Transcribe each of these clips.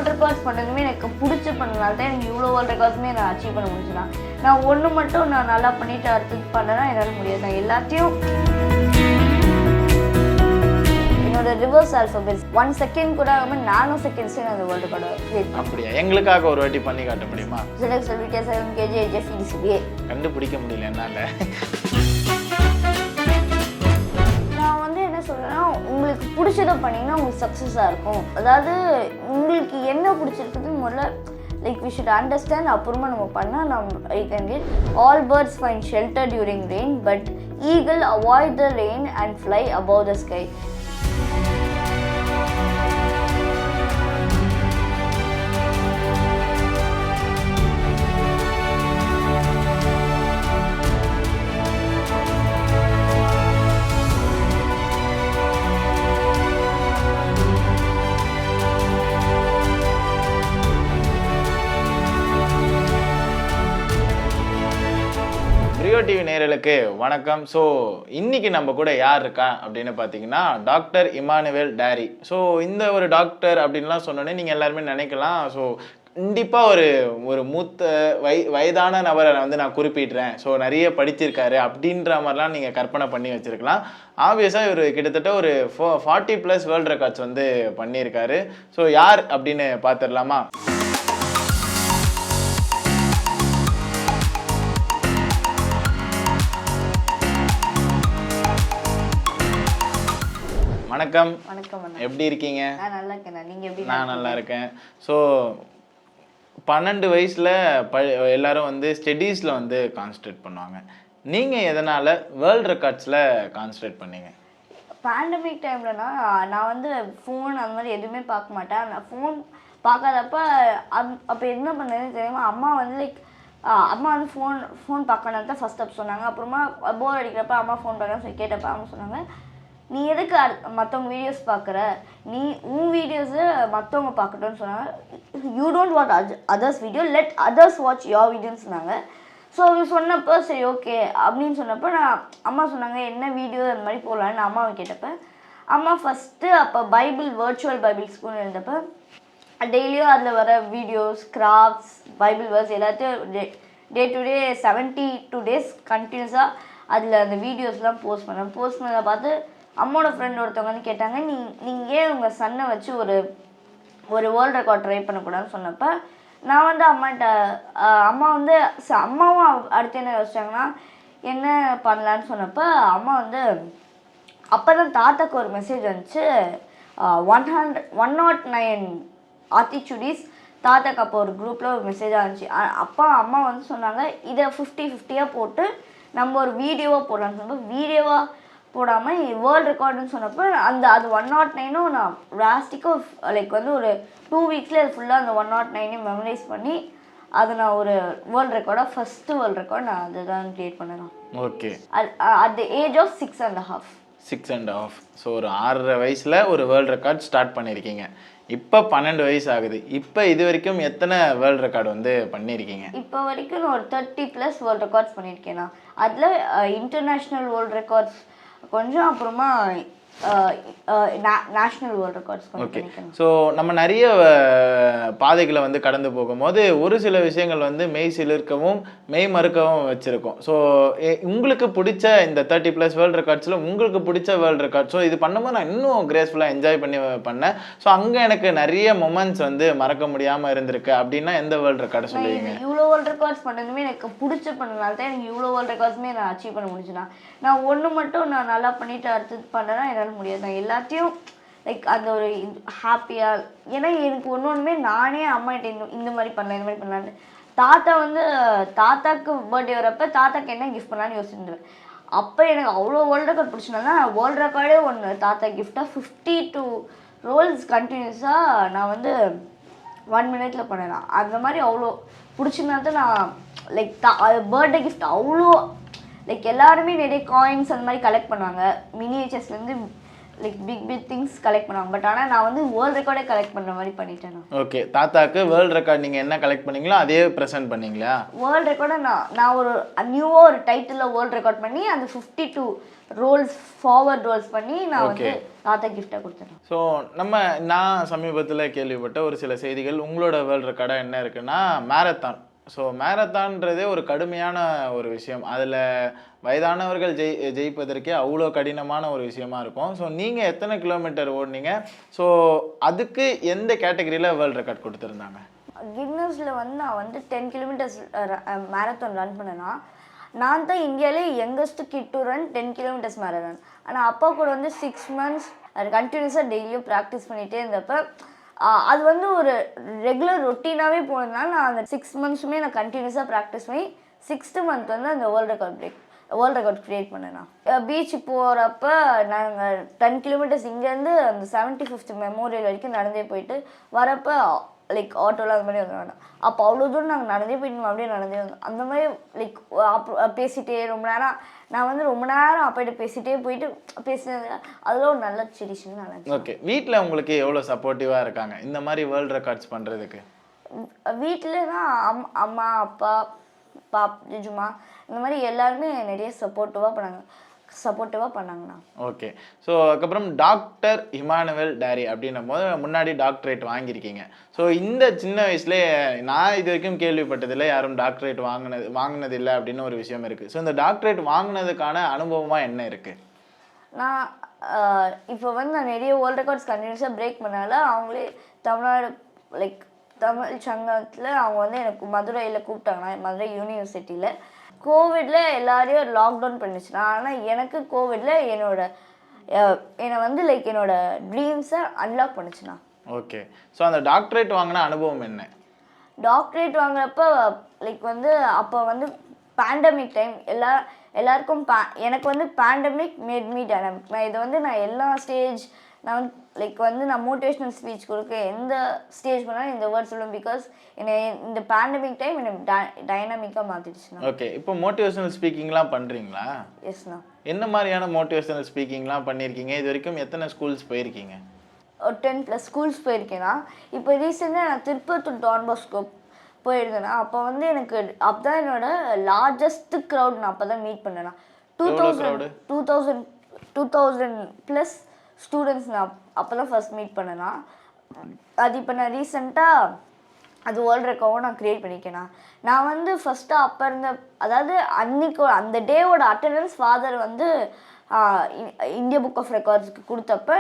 World records பண்ணதுமே எனக்கு பிடிச்சி பண்ணனால தான் எனக்கு இவ்வளோ வேர்ல்ட் ரெக்கார்ட்ஸுமே நான் அச்சீவ் பண்ண முடிஞ்சுனா. நான் ஒன்று மட்டும் நான் நல்லா பண்ணிவிட்டு அடுத்தது பண்ணனா என்னால் முடியாது. நான் எல்லாத்தையும் என்னோட ரிவர்ஸ் ஆல்ஃபபெட்ஸ் 1 செகண்ட் கூட ஆகாமல் நானோ செகண்ட்ஸே நான் அந்த வேர்ல்டு ரெக்கார்டை கிரியேட் பண்ணேன். அப்படியா? எங்களுக்காக ஒரு வாட்டி பண்ணி காட்ட முடியுமா? சிலக்கு சொல்லிட்டே 7 kg HFEDCBA கண்டுபிடிக்க முடியல என்னால். நான் வந்து என்ன சொல்கிறேன்னா, உங்களுக்கு பிடிச்சதை பண்ணிங்கன்னா உங்களுக்கு சக்ஸஸாக இருக்கும். அதாவது உங்களுக்கு என்ன பிடிச்சிருக்குதுன்னு முதல்ல லைக் வி ஷுட் அண்டர்ஸ்டாண்ட். அப்புறமா நம்ம பண்ணால் I can get all birds find shelter during rain but eagle avoid the rain and fly above the sky. Rio TV நேயர்களுக்கு வணக்கம். ஸோ இன்னைக்கு நம்ம கூட யார் இருக்கா அப்படின்னு பார்த்தீங்கன்னா டாக்டர் இமானுவேல் டேரி. ஸோ இந்த ஒரு டாக்டர் அப்படின்லாம் சொன்னோன்னே நீங்கள் எல்லாருமே நினைக்கலாம், ஸோ கண்டிப்பாக ஒரு மூத்த வயதான நபரை வந்து நான் குறிப்பிடுறேன், ஸோ நிறைய படிச்சிருக்காரு அப்படின்ற மாதிரிலாம் நீங்கள் கற்பனை பண்ணி வச்சுருக்கலாம். ஆப்வியஸாக இவர் கிட்டத்தட்ட ஒரு 40+ வேர்ல்டு ரெக்கார்ட்ஸ் வந்து பண்ணியிருக்காரு. ஸோ யார் அப்படின்னு பார்த்துடலாமா? வணக்கம். வணக்கம். எப்படி இருக்கீங்க? நான் நல்லா இருக்கேன். நீங்கள் எப்படி? நான் நல்லா இருக்கேன். ஸோ 12 வயசில் எல்லாரும் வந்து ஸ்டடீஸில் வந்து கான்சன்ட்ரேட் பண்ணுவாங்க. நீங்கள் எதனால் வேர்ல்டு ரெக்கார்ட்ஸில் கான்சன்ட்ரேட் பண்ணீங்க? பேண்டமிக் டைம்லனா நான் வந்து ஃபோன் அந்த மாதிரி எதுவுமே பார்க்க மாட்டேன். நான் ஃபோன் பார்க்காதப்ப அப்போ என்ன பண்ணதுன்னு தெரியுமா, அம்மா வந்து லைக் அம்மா வந்து ஃபோன் பார்க்கணும் தான் ஃபஸ்ட் அப் சொன்னாங்க. அப்புறமா போர் அடிக்கிறப்ப அம்மா ஃபோன் பார்க்கணும்னு சொல்லி கேட்டப்ப அவங்க சொன்னாங்க, நீ எதுக்கு மற்றவங்க வீடியோஸ் பார்க்குற, நீ உன் வீடியோஸு மற்றவங்க பார்க்கட்டும்னு சொன்னாங்க. You don't watch others video, let others watch your வீடியோன்னு சொன்னாங்க. ஸோ அவங்க சொன்னப்போ சரி ஓகே அப்படின்னு சொன்னப்போ நான் அம்மா சொன்னாங்க என்ன வீடியோ அந்த மாதிரி போடலான்னு அம்மாவை கேட்டப்போ, அம்மா ஃபஸ்ட்டு அப்போ வர்ச்சுவல் பைபிள் ஸ்கூல் இருந்தப்போ டெய்லியும் அதில் வர வீடியோஸ், கிராஃப்ட்ஸ், பைபிள் வேர்ஸ் எல்லாத்தையும் டே டு டே 72 days கண்டினியூஸாக அதில் அந்த வீடியோஸ்லாம் போஸ்ட் பண்ணதை பார்த்து அம்மாவோட ஃப்ரெண்ட் ஒருத்தவங்க வந்து கேட்டாங்க, நீங்கள் ஏன் உங்கள் சன்னை வச்சு ஒரு வேர்ல்டு ரெக்கார்ட் ட்ரை பண்ணக்கூடாதுன்னு சொன்னப்போ நான் வந்து அம்மா வந்து அம்மாவும் அடுத்து என்ன யோசிச்சாங்கன்னா என்ன பண்ணலான்னு சொன்னப்போ அம்மா வந்து அப்போ தான் தாத்தாக்கு ஒரு மெசேஜ் வந்துச்சு, 109 ஆத்திச்சுடிஸ் தாத்தாக்கு அப்போ ஒரு குரூப்பில் ஒரு மெசேஜாக இருந்துச்சு. அப்போ அம்மா வந்து சொன்னாங்க இதை 50-50 போட்டு நம்ம ஒரு வீடியோவாக போடலான்னு சொன்னப்போ வீடியோவாக போடாமல் வேர்ல்டு ரெக்கார்டுன்னு சொன்னப்போ அது 109 நான் ராஸ்டிக்காக லைக் வந்து ஒரு 2 weeks அது ஃபுல்லாக அந்த 109 மெமரைஸ் பண்ணி அது நான் ஒரு வேர்ல்டு ரெக்கார்டாக ஃபஸ்ட்டு வேர்ல்டு ரெக்கார்ட் நான் அதை தான் க்ரியேட் பண்ணலாம். Okay. At the age of 6.5. So ஒரு 6.5 வயசில் ஒரு வேர்ல்டு ரெக்கார்ட் ஸ்டார்ட் பண்ணியிருக்கீங்க. இப்போ 12 வயசு ஆகுது. இப்போ இது வரைக்கும் எத்தனை வேர்ல்டு ரெக்கார்டு வந்து பண்ணியிருக்கீங்க? இப்போ வரைக்கும் நான் ஒரு 30+ வேர்ல்டு ரெக்கார்ட்ஸ் பண்ணியிருக்கேன். நான் அதில் இன்டர்நேஷ்னல் வேர்ல்டு ரெக்கார்ட்ஸ் கொஞ்சம், அப்புறமா national world records okay. So நம்ம நிறைய பாதைகளை வந்து கடந்து போகும்போது ஒரு சில விஷயங்கள் வந்து மெய் சிலிர்க்கவும் மெய் மறுக்கவும் வச்சுருக்கோம். ஸோ உங்களுக்கு பிடிச்ச இந்த 30+ வேர்ல்டு ரெக்கார்ட்ஸில் உங்களுக்கு பிடிச்ச வேர்ல்டு ரெக்கார்ட், ஸோ இது பண்ணும்போது நான் இன்னும் கிரேஸ்ஃபுல்லாக என்ஜாய் பண்ணி பண்ணேன், ஸோ அங்கே எனக்கு நிறைய மொமெண்ட்ஸ் வந்து மறக்க முடியாமல் இருந்திருக்கு அப்படின்னா எந்த வேர்ல்டு ரெக்கார்டை சொல்லுவீங்க? இவ்வளோ வேர்ல்டு ரெக்கார்ட்ஸ் பண்ணதுமே எனக்கு பிடிச்ச பண்ணனால தான் எனக்கு இவ்வளோ வேர்ல்டு ரெக்கார்ட்ஸுமே நான் அச்சீவ் பண்ண முடிஞ்சுனா. நான் ஒன்று மட்டும் நான் நல்லா பண்ணிவிட்டு அடுத்தது பண்ணனா என்னால் முடியாது. நான் எல்லாத்தையும் லைக் அந்த ஒரு ஹாப்பியாக, ஏன்னா எனக்கு ஒன்றுமே நானே அம்மாகிட்ட இந்த மாதிரி பண்ணலாம் இந்த மாதிரி பண்ணலான்னு. தாத்தா வந்து தாத்தாக்கு பர்த்டே வரப்போ தாத்தாக்கு என்ன கிஃப்ட் பண்ணலான்னு யோசிச்சுருந்தேன். அப்போ எனக்கு அவ்வளோ வேர்ல்டு ரெக்கார்ட் பிடிச்சினால வேர்ல்டு ரெக்கார்டே ஒன்று தாத்தா கிஃப்டாக 52 ரோல்ஸ் கண்டினியூஸாக நான் வந்து 1 minute பண்ணலாம். அந்த மாதிரி அவ்வளோ பிடிச்சிருந்தா நான் லைக் பர்த்டே கிஃப்ட் அவ்வளோ லைக் எல்லாருமே நிறைய காயின்ஸ் அந்த மாதிரி கலெக்ட் பண்ணுவாங்க. மினியேச்சர்ஸ்லேருந்து லைக் பிக் திங்ஸ் கலெக்ட் பண்ணுவாங்க. பட் ஆனால் நான் வந்து வேர்ல்டு ரெக்கார்டே கலெக்ட் பண்ணுற மாதிரி பண்ணிட்டேன் நான். ஓகே, தாத்தாக்கு வேர்ல்டு ரெக்கார்ட் நீங்கள் என்ன கலெக்ட் பண்ணீங்களோ அதே ப்ரெசென்ட் பண்ணீங்களா? வேர்ல்டு ரெக்கார்டை நான் ஒரு நியூவாக ஒரு டைட்டிலில் வேர்ல்டு ரெக்கார்ட் பண்ணி அந்த 52 ரோல்ஸ் ஃபார்வர்ட் ரோல்ஸ் பண்ணி நான் வந்து தாத்தா கிஃப்டாக கொடுத்துட்டேன். ஸோ நான் சமீபத்தில் கேள்விப்பட்ட ஒரு சில செய்திகள், உங்களோட வேர்ல்டு ரெக்கார்டாக என்ன இருக்குன்னா மேரத்தான். ஸோ மேரத்தான்றதே ஒரு கடுமையான ஒரு விஷயம். அதில் வயதானவர்கள் ஜெயிப்பதற்கே அவ்வளோ கடினமான ஒரு விஷயமா இருக்கும். ஸோ நீங்கள் எத்தனை கிலோமீட்டர் ஓடுனீங்க? ஸோ அதுக்கு எந்த கேட்டகரியில் வேர்ல்டு ரெக்கார்ட் கொடுத்துருந்தாங்க? கின்னஸில் வந்து நான் வந்து 10 கிலோமீட்டர்ஸ் மேரத்தான் ரன் பண்ணேன்னா நான் தான் இந்தியாவிலே youngest kid to run 10 kilometres marathon. ஆனால் அப்பா கூட வந்து 6 months கண்டினியூஸாக டெய்லியும் ப்ராக்டிஸ் பண்ணிகிட்டே இருந்தப்போ அது வந்து ஒரு ரெகுலர் ரொட்டீனாகவே போனதுனால நான் அந்த 6 months நான் கண்டினியூஸாக ப்ராக்டிஸ் பண்ணி 6th month வந்து அந்த வேர்ல்டு ரெக்கார்ட் க்ரியேட் பண்ணேன். பீச் போகிறப்ப நாங்கள் 10 கிலோமீட்டர்ஸ் இங்கேருந்து அந்த 75th மெமோரியல் வரைக்கும் நடந்தே போயிட்டு வரப்போ லைக் ஆட்டோவில் அது மாதிரி வந்து அப்போ அவ்வளோ தூரம் நாங்கள் நடந்தே போயிட்டு அப்படியே நடந்தே வந்தோம். அந்த மாதிரி லைக் பேசிகிட்டே ரொம்ப நேரம் நான் வந்து ரொம்ப நேரம் அப்பாட்ட பேசிகிட்டே போயிட்டு பேசினது அதெல்லாம் ஒரு நல்ல ட்ரெடிஷன் நினச்சேன். ஓகே, வீட்டில் உங்களுக்கு எவ்வளோ சப்போர்ட்டிவாக இருக்காங்க இந்த மாதிரி வேர்ல்டு ரெக்கார்ட்ஸ் பண்ணுறதுக்கு? வீட்டிலனா அம்மா அப்பா ஜிஜுமா இந்த மாதிரி எல்லாருமே நிறைய சப்போர்ட்டிவாக பண்ணாங்கண்ணா. ஓகே, ஸோ அதுக்கப்புறம் டாக்டர் இமானுவேல் டேரி அப்படின்னும் போது முன்னாடி டாக்டரேட் வாங்கியிருக்கீங்க. ஸோ இந்த சின்ன வயசுலேயே நான் இது வரைக்கும் கேள்விப்பட்டதில்லை யாரும் டாக்டரேட் வாங்கினது இல்லை அப்படின்னு ஒரு விஷயம் இருக்குது. ஸோ இந்த டாக்டரேட் வாங்கினதுக்கான அனுபவமாக என்ன இருக்குது? நான் இப்போ வந்து நான் நிறைய வேர்ல்டு ரெக்கார்ட்ஸ் கண்டினியூஸாக பிரேக் பண்ணால அவங்களே தமிழ்நாடு லைக் தமிழ் சங்கத்தில் அவங்க வந்து எனக்கு மதுரையில் கூப்பிட்டாங்கண்ணா, மதுரை யூனிவர்சிட்டியில். கோவிட்ல எல்லாரையும் லாக்டவுன் பண்ணிச்சுனா, ஆனால் எனக்கு கோவிட்ல என்னை வந்து லைக் என்னோட ட்ரீம்ஸை அன்லாக் பண்ணுச்சுண்ணா. ஓகே, ஸோ அந்த டாக்டரேட் வாங்கின அனுபவம் என்ன? டாக்டரேட் வாங்குறப்ப லைக் வந்து அப்போ வந்து பேண்டமிக் டைம் எல்லாருக்கும் எனக்கு வந்து பேண்டமிக் மேட் மீ டைனமிக். நான் இதை வந்து நான் எல்லா ஸ்டேஜ் நான் வந்து லைக் வந்து நான் மோட்டிவேஷ்னல் ஸ்பீச் கொடுக்க எந்த ஸ்டேஜ் பண்ணாலும் இந்த வேர்ட் சொல்லுவேன். பிகாஸ் என்னை இந்த பேண்டமிக் டைம் என்னை டைனமிக்காக மாற்றிடுச்சுண்ணா. ஓகே, இப்போ மோட்டிவேஷனல் ஸ்பீக்கிங்லாம் பண்ணுறீங்களா? எஸ்ண்ணா. என்ன மாதிரியான மோட்டிவேஷனல் ஸ்பீக்கிங்லாம் பண்ணியிருக்கீங்க? இது வரைக்கும் எத்தனை ஸ்கூல்ஸ் போயிருக்கீங்க? ஒரு 10+ ஸ்கூல்ஸ் போயிருக்கேன்னா. இப்போ ரீசெண்டாக நான் திருப்பத்தூர் டான் பாஸ்கோ போயிருந்தேன்னா அப்போ வந்து எனக்கு அப்போ தான் என்னோட லார்ஜஸ்ட் க்ரௌட் நான் அப்போ தான் மீட் பண்ணேன்னா. 2000+ ஸ்டூடெண்ட்ஸ் நான் அப்போ தான் ஃபர்ஸ்ட் மீட் பண்ணேன்னா. அது இப்போ நான் ரீசெண்டாக அது வேர்ல்டு ரெக்கார்டும் நான் க்ரியேட் பண்ணியிருக்கேன்னா. நான் வந்து ஃபஸ்ட்டு அப்போ இருந்த அதாவது அன்னைக்கு அந்த டேவோட அட்டண்டன்ஸ் ஃபாதர் வந்து இந்தியா புக் ஆஃப் ரெக்கார்ட்ஸ்க்கு கொடுத்தப்ப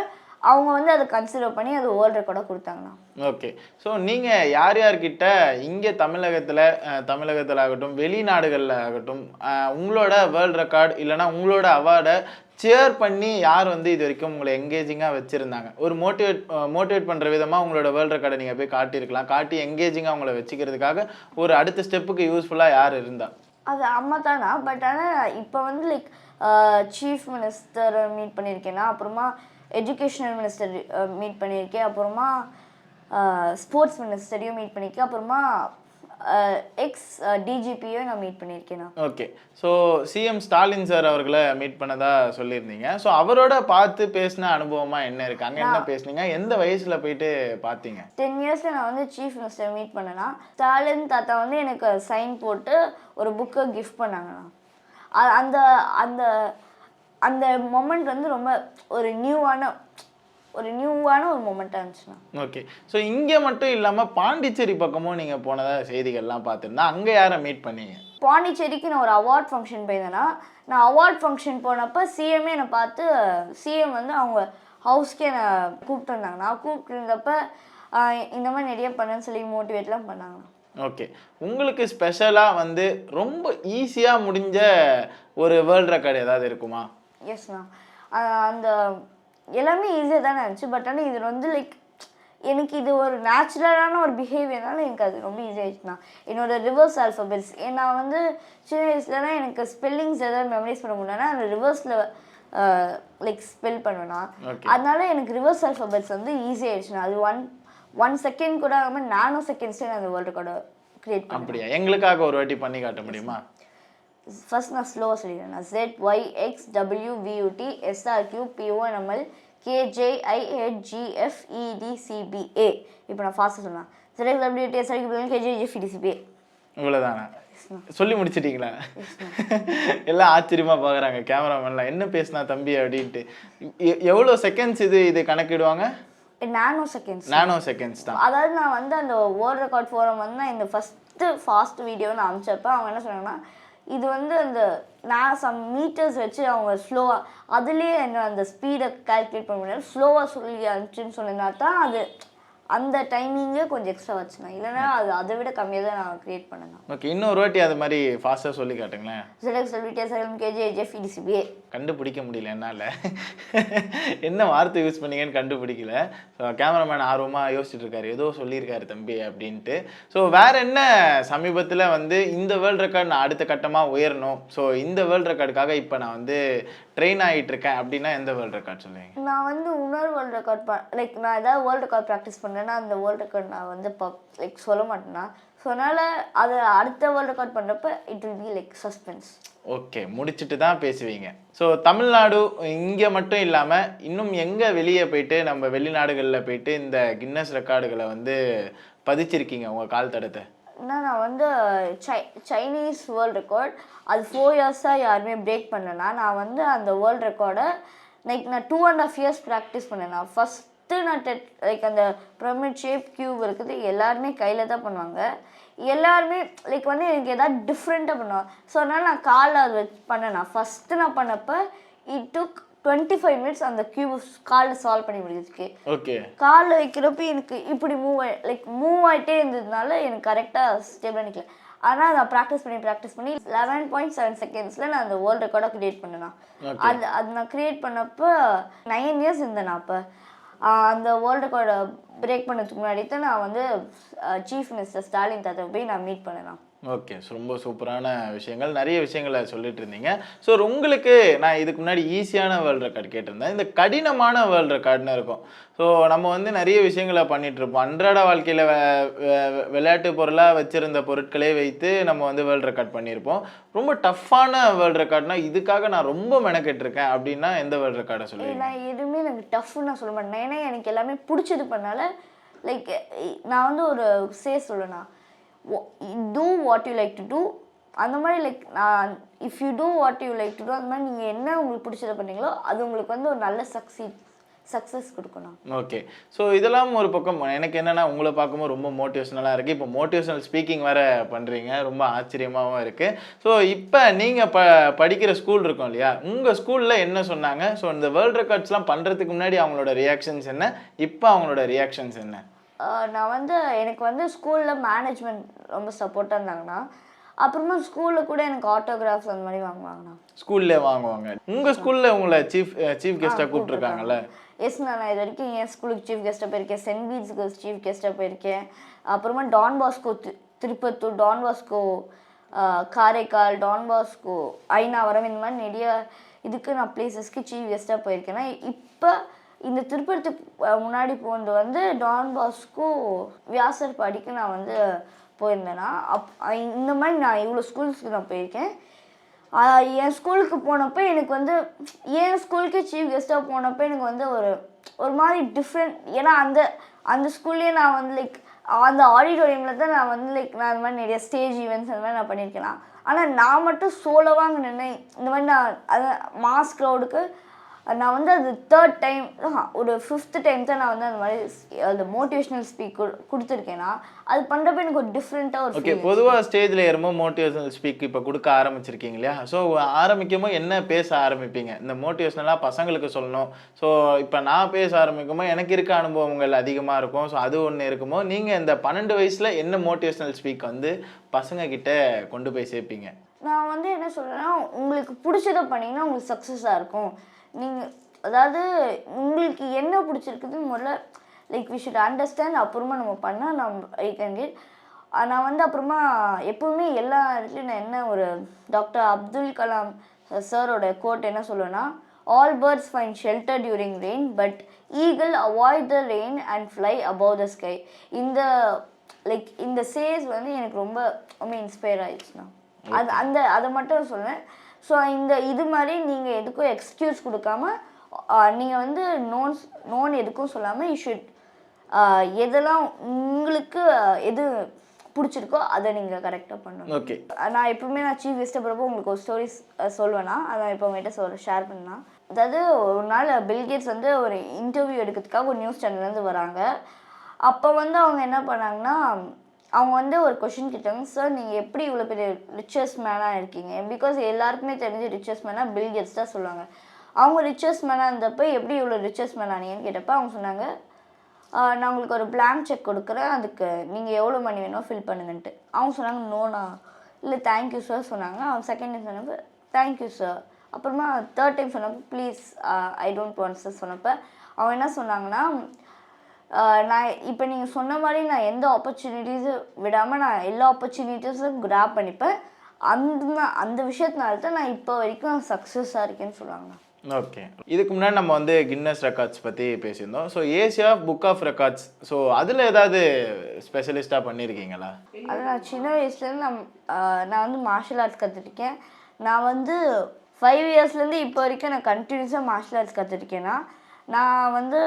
அவங்க வந்து அதை கன்சிடர் பண்ணி அது வேர்ல்டு ரெக்கார்டாக கொடுத்தாங்கண்ணா. ஓகே, ஸோ நீங்கள் யார்கிட்ட இங்கே தமிழகத்தில் ஆகட்டும் வெளிநாடுகளில் ஆகட்டும் உங்களோட வேர்ல்டு ரெக்கார்டு இல்லைனா உங்களோட அவார்டை ஷேர் பண்ணி யார் வந்து இது வரைக்கும் உங்களை எங்கேஜிங்காக வச்சுருந்தாங்க? ஒரு மோட்டிவேட் பண்ணுற விதமாக உங்களோட வேர்ல்டு ரெக்கார்டை நீங்கள் போய் காட்டியிருக்கலாம். காட்டி எங்கேஜிங்காக உங்களை வச்சுக்கிறதுக்காக ஒரு அடுத்த ஸ்டெப்புக்கு யூஸ்ஃபுல்லாக யார் இருந்தா? அது அம்மா தானா. பட் ஆனால் இப்போ வந்து லைக் சீஃப் மினிஸ்டர் மீட் பண்ணியிருக்கேன்னா, அப்புறமா எஜுகேஷனல் மினிஸ்டர் மீட் பண்ணியிருக்கேன், அப்புறமா ஸ்போர்ட்ஸ் மினிஸ்டரையும் மீட் பண்ணியிருக்கேன், அப்புறமா டிஜிபியும் நான் மீட் பண்ணியிருக்கேன். Okay, so CM Stalin sir அவர்களை மீட் பண்ணதா சொல்லியிருந்தீங்க. ஸோ அவரோட பார்த்து பேசின அனுபவமாக என்ன இருக்கு? அங்கே என்ன பேசுனீங்க? எந்த வயசில் போயிட்டு பார்த்தீங்க? 10 இயர்ஸில் நான் வந்து சீஃப் மினிஸ்டர் மீட் பண்ணேன்னா ஸ்டாலின் தாத்தா வந்து எனக்கு சைன் போட்டு ஒரு புக்கை கிஃப்ட் பண்ணாங்கண்ணா. அந்த அந்த அந்த மொமெண்ட் வந்து ரொம்ப ஒரு நியூவான ஒரு மொமெண்ட்டாக இருந்துச்சுண்ணா. ஓகே, ஸோ இங்கே மட்டும் இல்லாமல் பாண்டிச்சேரி பக்கமும் நீங்கள் போனதாக செய்திகள்லாம் பார்த்துருந்தா, அங்கே யாரை மீட் பண்ணீங்க? பாண்டிச்சேரிக்கு நான் ஒரு அவார்ட் ஃபங்க்ஷன் போயிருந்தேன்னா, நான் அவார்ட் ஃபங்க்ஷன் போனப்போ சிஎம்ஏ என்னை பார்த்து சிஎம் வந்து அவங்க ஹவுஸ்க்கே என்னை கூப்பிட்டு இருந்தாங்க. நான் கூப்பிட்டு இருந்தப்போ இந்த மாதிரி நிறைய பண்ணேன்னு சொல்லி மோட்டிவேட்லாம் பண்ணாங்க. ஓகே, உங்களுக்கு ஸ்பெஷலாக வந்து ரொம்ப ஈஸியாக முடிஞ்ச ஒரு வேர்ல்டு ரெக்கார்டு ஏதாவது இருக்குமா? எஸ்ண்ணா. அந்த எல்லாமே ஈஸியாக தானே இருந்துச்சு. பட் ஆனால் இது வந்து லைக் எனக்கு இது ஒரு நேச்சுரலான ஒரு பிஹேவியர்னால எனக்கு அது ரொம்ப ஈஸியாகிடுச்சுண்ணா. என்னோட ரிவர்ஸ் ஆல்ஃபபெட்ஸ் நான் வந்து சின்ன வயசுலலாம் எனக்கு ஸ்பெல்லிங்ஸ் எதாவது மெமரைஸ் பண்ண முடியலன்னா அந்த ரிவர்ஸில் லைக் ஸ்பெல் பண்ணுவேன்னா. அதனால எனக்கு ரிவர்ஸ் ஆல்ஃபபெட்ஸ் வந்து ஈஸியாகிடுச்சுண்ணா. அது ஒன் செகண்ட் கூட ஆகாமல் நானோ செகண்ட்ஸே நான் அந்த வேர்ல்டு ரெக்கார்டை க்ரியேட் பண்ணேன். அப்படியா? எங்களுக்காக ஒரு வாட்டி பண்ணி காட்ட முடியுமா? ஃபர்ஸ்ட் நான் ஸ்லோவாக சொல்லிடுறேன். ZYXWVUT SRQPONML KJIHGFEDCBA. இப்போ நான் ஃபாஸ்ட்டாக சொன்னேன். KJIHGFEDCBA. இவ்வளோதானா? சொல்லி முடிச்சிட்டீங்களா? எல்லாம் ஆச்சரியமா பார்க்குறாங்க கேமராமேன்லாம், என்ன பேசினா தம்பி அப்படின்ட்டு. எவ்வளோ செகண்ட்ஸ் இது கணக்கிடுவாங்க? நானோ செகண்ட்ஸ் தான். அதாவது நான் வந்து அந்த வேர்ல்ட் ரெக்கார்ட் ஃபோரம் வந்து நான் இந்த ஃபஸ்ட்டு ஃபாஸ்ட் வீடியோ நான் அனுப்பிச்சப்ப அவங்க என்ன சொன்னாங்கன்னா, இது வந்து அந்த நான் சம் மீட்டர்ஸ் வச்சு அவங்க ஸ்லோவாக அதுலேயே என்ன அந்த ஸ்பீடை கால்குலேட் பண்ண முடியாது, ஸ்லோவாக சொல்லி அனுப்பிச்சுன்னு சொன்னதுனா தான் அது அந்த டைமிங்கே கொஞ்சம் எக்ஸ்ட்ரா வச்சுனா, இல்லைன்னா அது அதை விட கம்மியாக தான் நான் க்ரியேட் பண்ணேன். ஓகே, இன்னொரு வாட்டி அது மாதிரி ஃபாஸ்ட்டாக சொல்லி காட்டுங்களேன். KJIHGFEDCBA. கண்டுபிடிக்க முடியல என்னால், என்ன வார்த்தை யூஸ் பண்ணீங்கன்னு கண்டுபிடிக்கல. ஸோ கேமராமேன் ஆர்வமாக யோசிச்சுட்டு இருக்காரு, ஏதோ சொல்லியிருக்காரு தம்பி அப்படின்ட்டு. ஸோ வேற என்ன சமீபத்தில் வந்து இந்த வேர்ல்ட் ரெக்கார்ட் நான் அடுத்த கட்டமாக உயரணும், ஸோ இந்த வேர்ல்ட் ரெக்கார்டுக்காக இப்போ நான் வந்து ட்ரெயின் ஆகிட்டு இருக்கேன் அப்படின்னா எந்த வேர்ல்ட் ரெக்கார்ட் சொல்லுவீங்க? நான் வந்து இன்னொரு வேர்ல்ட் ரெக்கார்ட் லைக் நான் ஏதாவது வேர்ல்ட் ரெக்கார்ட் ப்ராக்டிஸ் பண்ணேன்னா அந்த வேர்ல்ட் ரெக்கார்ட் நான் வந்து லைக் சொல்ல மாட்டேன்னா, ஸோ அதனால் அதை அடுத்த வேர்ல்ட் ரெக்கார்ட் பண்ணுறப்ப it will be like suspense. Okay, முடிச்சுட்டு தான் பேசுவீங்க. ஸோ தமிழ்நாடு இங்கே மட்டும் இல்லாமல் இன்னும் எங்கே வெளியே போயிட்டு நம்ம வெளிநாடுகளில் போயிட்டு இந்த கின்னஸ் ரெக்கார்டுகளை வந்து பதிச்சிருக்கீங்க உங்கள் கால் தடத்தை? நான் வந்து சைனீஸ் வேர்ல்ட் ரெக்கார்ட் அது 4 இயர்ஸாக யாருமே பிரேக் பண்ணேன்னா, நான் வந்து அந்த வேர்ல்ட் ரெக்கார்டை லைக் நான் 2.5 இயர்ஸ் ப்ராக்டிஸ் பண்ணேன். நான் ஃபஸ்ட்டு நான் லைக் அந்த பிரமிட் ஷேப் கியூப் இருக்குது எல்லாருமே கையில் தான் பண்ணுவாங்க, எல்லாருமே லைக் வந்து எனக்கு எதாவது டிஃப்ரெண்ட்டாக பண்ணுவாங்க. ஸோ அதனால் நான் காலில் அது பண்ணேன். நான் ஃபஸ்ட்டு நான் பண்ணப்போ இட் டுக் 25 மினிட்ஸ் அந்த கியூப் காலில் சால்வ் பண்ணி முடிஞ்சதுக்கு. ஓகே, காலில் வைக்கிறப்ப எனக்கு இப்படி மூவ் ஆகிட்டே இருந்ததுனால எனக்கு கரெக்டாக ஸ்டேபிளாக நிற்கல. ஆனால் நான் ப்ராக்டிஸ் பண்ணி 11.7 செகண்ட்ஸில் நான் அந்த வேர்ல்ட் ரெக்கார்டை க்ரியேட் பண்ணேன். அது நான் க்ரியேட் பண்ணப்போ 9 இயர்ஸ் இருந்தேன். நான் அப்போ அந்த வேர்ல்ட் ரெக்கார்டை பிரேக் பண்ணதுக்கு முன்னாடி தான் நான் வந்து சீஃப் மினிஸ்டர் ஸ்டாலின் தாத்தா போய் நான் மீட் பண்ணேன். ஓகே, ரொம்ப சூப்பரான விஷயங்கள், நிறைய விஷயங்களை சொல்லிட்டு இருந்தீங்க. ஸோ உங்களுக்கு நான் இதுக்கு முன்னாடி ஈஸியான வேர்ல்ட் ரெக்கார்டு கேட்டிருந்தேன், இந்த கடினமான வேர்ல்ட் ரெக்கார்டுன்னு இருக்கும். ஸோ நம்ம வந்து நிறைய விஷயங்களை பண்ணிட்டு இருப்போம். அன்றாட வாழ்க்கையில் விளையாட்டு பொருளாக வச்சிருந்த பொருட்களே வைத்து நம்ம வந்து வேர்ல்ட் ரெக்கார்ட் பண்ணியிருப்போம். ரொம்ப டஃப்பான வேர்ல்ட் ரெக்கார்ட்னா இதுக்காக நான் ரொம்ப மெனக்கெட்டிருக்கேன் அப்படின்னா எந்த வேர்ல்ட் ரெக்கார்டை சொல்லுவீங்க? நான் எதுவுமே எனக்கு டஃப்னு நான் சொல்ல மாட்டேன், ஏன்னா எனக்கு எல்லாமே பிடிச்சது பண்ணால லைக் நான் வந்து ஒரு சொல்லுவேன்னா do what you like to do அந்த மாதிரி லைக் நான் if you do what you like to do அந்த மாதிரி நீங்கள் என்ன உங்களுக்கு பிடிச்சதை பண்ணீங்களோ அது உங்களுக்கு வந்து ஒரு நல்ல சக்ஸஸ் கொடுக்கணும். ஓகே, ஸோ இதெல்லாம் ஒரு பக்கம். எனக்கு என்னென்னா உங்களை பார்க்கும்போது ரொம்ப மோட்டிவேஷனலாக இருக்குது. இப்போ மோட்டிவேஷனல் ஸ்பீக்கிங் வேறு பண்ணுறீங்க, ரொம்ப ஆச்சரியமாகவும் இருக்குது. ஸோ இப்போ நீங்கள் படிக்கிற ஸ்கூல் இருக்கும் இல்லையா, உங்கள் ஸ்கூலில் என்ன சொன்னாங்க? ஸோ இந்த வேர்ல்ட் ரெக்கார்ட்ஸ்லாம் பண்ணுறதுக்கு முன்னாடி அவங்களோட ரியாக்ஷன்ஸ் என்ன, இப்போ அவங்களோட ரியாக்ஷன்ஸ் என்ன? நான் வந்து எனக்கு வந்து ஸ்கூலில் மேனேஜ்மெண்ட் ரொம்ப சப்போர்ட்டாக இருந்தாங்கண்ணா. அப்புறமா ஸ்கூலில் கூட எனக்கு ஆட்டோகிராஃப்ஸ் அந்த மாதிரி வாங்குவாங்கண்ணா. ஸ்கூல்லே வாங்குவாங்க. உங்கள் ஸ்கூலில் உங்களை சீஃப் கெஸ்ட்டாக கூப்பிட்ருக்காங்கல்ல? எஸ்ண்ணா, நான் இது வரைக்கும் என் ஸ்கூலுக்கு சீஃப் கெஸ்ட்டாக போயிருக்கேன், சென்ட் பீட்ஸுக்கு சீஃப் கெஸ்ட்டாக போயிருக்கேன், அப்புறமா Don Bosco Tirupattur, Don Bosco Karaikal, Don Bosco Ayanavaram, இந்த மாதிரி நிறைய இதுக்கு நான் பிளேசஸ்க்கு சீஃப் கெஸ்ட்டாக போயிருக்கேன்னா. இப்போ இந்த திருப்பதிக்கு முன்னாடி போனது வந்து டான் பாஸ்கோ வியாசர் பாடிக்கு நான் வந்து போயிருந்தேன்னா. இந்த மாதிரி நான் இவ்வளோ ஸ்கூல்ஸ்க்கு நான் போயிருக்கேன். என் ஸ்கூலுக்கு போனப்போ எனக்கு வந்து என் ஸ்கூலுக்கு சீஃப் கெஸ்ட்டாக போனப்போ எனக்கு வந்து ஒரு மாதிரி டிஃப்ரெண்ட், ஏன்னா அந்த ஸ்கூல்லேயே நான் வந்து லைக் அந்த ஆடிட்டோரியமில் தான் நான் வந்து லைக் நான் அந்த மாதிரி நிறைய ஸ்டேஜ் ஈவெண்ட்ஸ் அந்த மாதிரி நான் பண்ணியிருக்கேன். ஆனால் நான் மட்டும் சோலோவாக அங்கே நின்று இந்த மாதிரி நான் அது மாஸ் க்ரௌடுக்கு நான் வந்து அது 3rd டைம் ஒரு 5th டைம் தான் நான் வந்து அந்த மாதிரி அந்த மோட்டிவேஷ்னல் ஸ்பீக் கொடுத்துருக்கேன்னா அது பண்ணுறப்ப எனக்கு ஒரு டிஃப்ரெண்ட்டாக ஒரு ஓகே. பொதுவாக ஸ்டேஜில் ஏறும்போது மோட்டிவேஷனல் ஸ்பீக் இப்போ கொடுக்க ஆரம்பிச்சிருக்கீங்க இல்லையா? ஸோ ஆரம்பிக்கும்போது என்ன பேச ஆரம்பிப்பீங்க? இந்த மோட்டிவேஷ்னலாக பசங்களுக்கு சொல்லணும். ஸோ இப்போ நான் பேச ஆரம்பிக்கும்போது எனக்கு இருக்க அனுபவங்கள் அதிகமாக இருக்கும். ஸோ அது ஒன்று இருக்கும்போது நீங்கள் இந்த 12 வயசில் என்ன மோட்டிவேஷ்னல் ஸ்பீக் வந்து பசங்கக்கிட்ட கொண்டு போய் சேர்ப்பீங்க? நான் வந்து என்ன சொல்கிறேன்னா, உங்களுக்கு பிடிச்சதை பண்ணிங்கன்னா உங்களுக்கு சக்ஸஸாக இருக்கும். நீங்கள் அதாவது உங்களுக்கு என்ன பிடிச்சிருக்குதுன்னு முதல்ல லைக் வி ஷுட் அண்டர்ஸ்டாண்ட், அப்புறமா நம்ம பண்ணால் நான் வந்து அப்புறமா எப்போவுமே எல்லா இடத்துலையும் நான் என்ன ஒரு டாக்டர் அப்துல் கலாம் சாரோட கோட் என்ன சொல்லுவேன்னா, all birds find shelter during rain but eagle avoid the rain and fly above the sky. இந்த சேஸ் வந்து எனக்கு ரொம்ப இன்ஸ்பயர் ஆயிடுச்சுண்ணா. அதை மட்டும் சொன்னேன். ஸோ இது மாதிரி நீங்கள் எதுக்கும் எக்ஸ்கியூஸ் கொடுக்காம நீங்கள் வந்து நோன் எதுக்கும் சொல்லாமல் யூ ஷுட் எதெல்லாம் உங்களுக்கு எது பிடிச்சிருக்கோ அதை நீங்கள் கரெக்டாக பண்ணணும். ஓகே. நான் எப்பவுமே சீஃப் கெஸ்ட்டாக போகிறப்போ உங்களுக்கு ஒரு ஸ்டோரிஸ் சொல்வேன்னா அதை இப்போ உங்கள்கிட்ட ஷேர் பண்ணலாம். அதாவது ஒரு நாள் பில்கேட்ஸ் வந்து ஒரு இன்டர்வியூ எடுக்கிறதுக்காக ஒரு நியூஸ் சேனல்லேருந்து வராங்க. அப்போ வந்து அவங்க என்ன பண்ணாங்கன்னா அவங்க வந்து ஒரு கொஷின் கேட்டாங்க, சார் நீங்கள் எப்படி இவ்வளோ பெரிய ரிச்சஸ்ட் மேனாக இருக்கீங்க? பிகாஸ் எல்லாருக்குமே தெரிஞ்ச ரிச்சஸ்ட் மேனாக பில்கேட்ஸ் தான் சொல்லுவாங்க. அவங்க ரிச்சஸ்ட் மேனாக இருந்தப்போ எப்படி இவ்வளோ ரிச்சஸ்ட் மேனானீங்கன்னு கேட்டப்போ அவங்க சொன்னாங்க, நான் உங்களுக்கு ஒரு பிளாங்க் செக் கொடுக்குறேன், அதுக்கு நீங்கள் எவ்வளோ மணி வேணும் ஃபில் பண்ணுங்கன்ட்டு. அவங்க சொன்னாங்க நோனா, இல்லை தேங்க்யூ சார் சொன்னாங்க. அவங்க செகண்ட் டைம் சொன்னப்போ தேங்க்யூ சார். அப்புறமா தேர்ட் டைம் சொன்னப்போ please I don't want sir சொன்னப்போ அவங்க என்ன சொன்னாங்கன்னா, நான் இப்போ நீங்கள் சொன்ன மாதிரி நான் எந்த ஆப்பர்ச்சுனிட்டிஸும் விடாமல் நான் எல்லா ஆப்பர்ச்சுனிட்டிஸும் கிராப் பண்ணிப்பேன். அந்த விஷயத்தினால தான் நான் இப்போ வரைக்கும் சக்ஸஸாக இருக்கேன்னு சொல்லுவாங்க. ஓகே. இதுக்கு முன்னாடி நம்ம வந்து கின்னஸ் ரெக்கார்ட்ஸ் பற்றி பேசியிருந்தோம். So Asia book of records, so அதில் ஏதாவது ஸ்பெஷலிஸ்ட்டாக பண்ணியிருக்கீங்களா? அது நான் சின்ன வயசுலேருந்து நான் வந்து மார்ஷல் ஆர்ட்ஸ் கற்றுருக்கேன். நான் வந்து 5 இயர்ஸ்லேருந்து இப்போ வரைக்கும் நான் கண்டினியூஸாக மார்ஷல் ஆர்ட்ஸ் கற்றுருக்கேன்னா நான் வந்து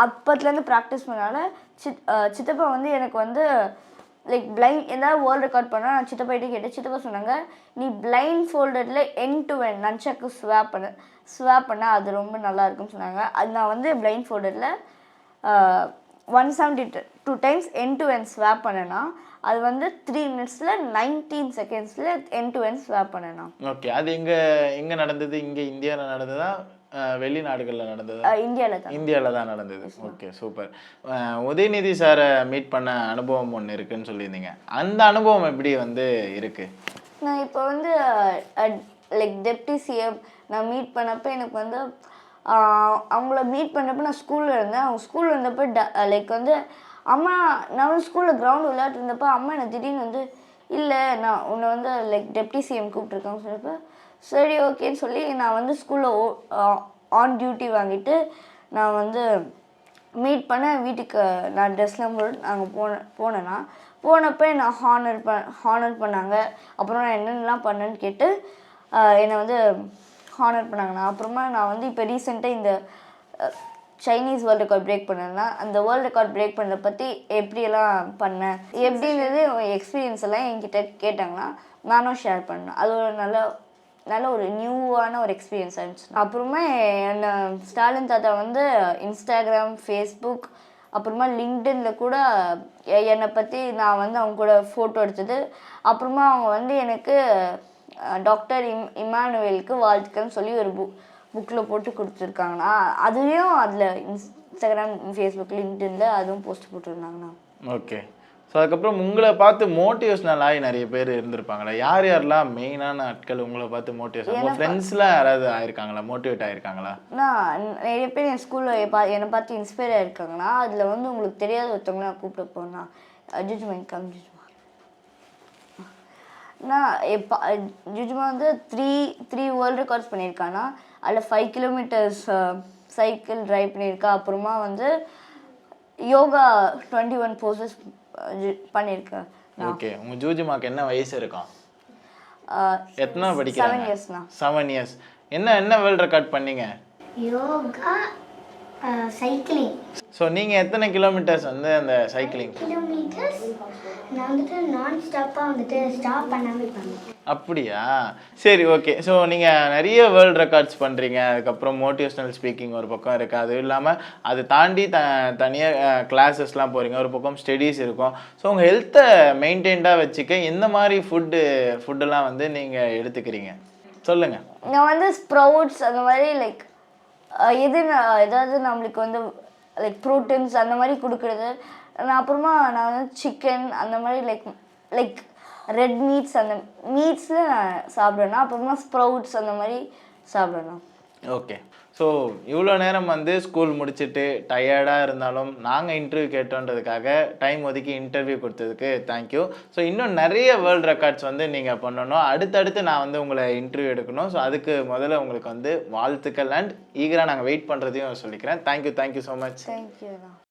அப்பத்துலேருந்து ப்ராக்டிஸ் பண்ணனால சித்தப்பா வந்து எனக்கு வந்து லைக் பிளைண்ட் ஏதாவது வேர்ல்டு ரெக்கார்ட் பண்ணால் நான் சித்தப்பாயிட்டே கேட்டேன். சித்தப்பா சொன்னாங்க, நீ பிளைண்ட் ஃபோல்டரில் end to end nunchaku swap பண்ண அது ரொம்ப நல்லா இருக்குன்னு சொன்னாங்க. அது நான் வந்து பிளைண்ட் ஃபோல்டரில் 172 times end to end swap பண்ணேன்னா அது வந்து 3 minutesல 19 secondsல எண்ட் டு எண்ட் ஸ்வாப் பண்ணேன்னா. ஓகே. அது எங்கே நடந்தது? இங்கே இந்தியாவில் நடந்ததா, வெளிநாடுகளில் நடந்ததா? இந்தியாவில் தான் நடந்தது. Okay, super. உதயநிதி சாரை மீட் பண்ண அனுபவம் ஒன்று இருக்குன்னு சொல்லியிருந்தீங்க. அந்த அனுபவம் எப்படி வந்து இருக்கு? நான் இப்போ வந்து லைக் டெப்டி சிஎம் நான் மீட் பண்ணப்போ எனக்கு வந்து அவங்கள மீட் பண்ணப்போ நான் ஸ்கூலில் இருந்தேன். அவங்க ஸ்கூலில் இருந்தப்போ லைக் வந்து அம்மா நான் வந்து ஸ்கூலில் கிரவுண்ட் விளையாட்டு இருந்தப்போ அம்மா எனக்கு திடீர்னு வந்து இல்லை நான் உன்னை வந்து லைக் டெப்டி சிஎம் கூப்பிட்ருக்காங்க சொன்னப்போ சரி ஓகேன்னு சொல்லி நான் வந்து ஸ்கூலில் ஆன் டியூட்டி வாங்கிட்டு நான் வந்து மீட் பண்ண வீட்டுக்கு நான் ட்ரெஸ்லாம் போட்டு நாங்கள் போனேன்னா போனப்போ என்னை ஹானர் பண்ணாங்க. அப்புறம் நான் என்னென்னலாம் பண்ணேன்னு கேட்டு என்னை வந்து ஹானர் பண்ணாங்கண்ணா. அப்புறமா நான் வந்து இப்போ ரீசெண்டாக இந்த சைனீஸ் வேர்ல்டு ரெக்கார்ட் பிரேக் பண்ணேன்னா அந்த வேர்ல்டு ரெக்கார்ட் பிரேக் பண்ணதை பற்றி எப்படியெல்லாம் பண்ணேன் எப்படின்றது எக்ஸ்பீரியன்ஸ் எல்லாம் என்கிட்ட கேட்டாங்கன்னா நானும் ஷேர் பண்ணேன். அது ஒரு நல்ல ஒரு நியூவான ஒரு எக்ஸ்பீரியன்ஸ் ஆகிடுச்சு. அப்புறமா என்னை ஸ்டாலின் தாத்தா வந்து இன்ஸ்டாகிராம், ஃபேஸ்புக், அப்புறமா லிங்க்டின்ல கூட என்னை பற்றி நான் வந்து அவங்க கூட ஃபோட்டோ எடுத்தது. அப்புறமா அவங்க வந்து எனக்கு டாக்டர் இமானுவேலுக்கு வாழ்த்துக்கள்னு சொல்லி ஒரு புக்கில் போட்டு கொடுத்துருக்காங்கண்ணா. அதுலேயும் அதில் இன்ஸ்டாகிராம், ஃபேஸ்புக், லிங்க்டின்ல அதுவும் போஸ்ட் போட்டுருந்தாங்கண்ணா. ஓகே. ஸோ அதுக்கப்புறம் உங்களை பார்த்து மோட்டிவேஷனல் ஆகி நிறைய பேர் இருந்திருப்பாங்களா? யாரெல்லாம் மெயினான ஆட்கள் உங்களை பார்த்து மோட்டிவேஷன், உங்கள் ஃப்ரெண்ட்ஸ்லாம் யாராவது ஆயிருக்காங்களா, மோட்டிவேட் ஆயிருக்காங்களா? நான் நிறைய பேர் என் ஸ்கூலில் என்னை பார்த்து இன்ஸ்பயர் ஆகிருக்காங்கண்ணா. அதில் வந்து உங்களுக்கு தெரியாத ஒருத்தவங்க நான் கூப்பிட போனா ஜுஜுமா ஜுஜுமா வந்து த்ரீ வேர்ல்டு ரெக்கார்ட்ஸ் பண்ணியிருக்கானா. அதில் 5 kilometers சைக்கிள் ட்ரைவ் பண்ணியிருக்கா. அப்புறமா வந்து யோகா 21 poses பண்ணியிருக்கேன். ஓகே. உங்கள் ஜூஜுமாக்கு என்ன வயசு இருக்கும்? எத்தனை படிக்கிறீங்க? 7 yearsண்ணா. 7 years. என்ன வேர்ல்டு ரெக்கார்ட் பண்ணீங்க? யோகா, சைக்கிளிங். ஸோ நீங்கள் எத்தனை கிலோமீட்டர்ஸ் வந்து அந்த சைக்கிளிங்? கிலோமீட்டர்ஸ் நான் வந்துட்டு நான் ஸ்டாப்பாக வந்துட்டு ஸ்டாப் பண்ணாமல் பண்ணேன். அப்படியா? சரி, ஓகே. ஸோ நீங்கள் நிறைய வேர்ல்டு ரெக்கார்ட்ஸ் பண்ணுறீங்க. அதுக்கப்புறம் மோட்டிவேஷ்னல் ஸ்பீக்கிங் ஒரு பக்கம் இருக்குது. அதுவும் இல்லாமல் அது தாண்டி தனியாக கிளாஸஸ்லாம் போகிறீங்க. ஒரு பக்கம் ஸ்டடீஸ் இருக்கும். ஸோ உங்கள் ஹெல்த்தை மெயின்டைன்டாக வச்சுக்க எந்த மாதிரி ஃபுட்டெல்லாம் வந்து நீங்கள் எடுத்துக்கிறீங்க சொல்லுங்கள். நான் வந்து ஸ்ப்ரவுட்ஸ் அந்த மாதிரி லைக் ஏதாவது நம்மளுக்கு வந்து லைக் ப்ரோட்டீன்ஸ் அந்த மாதிரி கொடுக்குறது. அப்புறமா நான் வந்து சிக்கன் அந்த மாதிரி லைக் ரெட் மீட்ஸ் அந்த மீட்ஸில் நான் சாப்பிட்றேன்னா. அப்புறமா ஸ்ப்ரவுட்ஸ் அந்த மாதிரி சாப்பிட்றேன்னா. ஓகே. ஸோ இவ்வளோ நேரம் வந்து ஸ்கூல் முடிச்சுட்டு டயர்டாக இருந்தாலும் நாங்கள் இன்டர்வியூ கேட்டோன்றதுக்காக டைம் ஒதுக்கி இன்டர்வியூ கொடுத்ததுக்கு தேங்க்யூ. ஸோ இன்னும் நிறைய வேர்ல்டு ரெக்கார்ட்ஸ் வந்து நீங்கள் பண்ணணும். அடுத்தடுத்து நான் வந்து உங்களை இன்டர்வியூ எடுக்கணும். ஸோ அதுக்கு முதல்ல உங்களுக்கு வந்து வாழ்த்துக்கள் அண்ட் ஈகராக நாங்கள் வெயிட் பண்ணுறதையும் சொல்லிக்கிறேன். Thank you so much. தேங்க்யூ.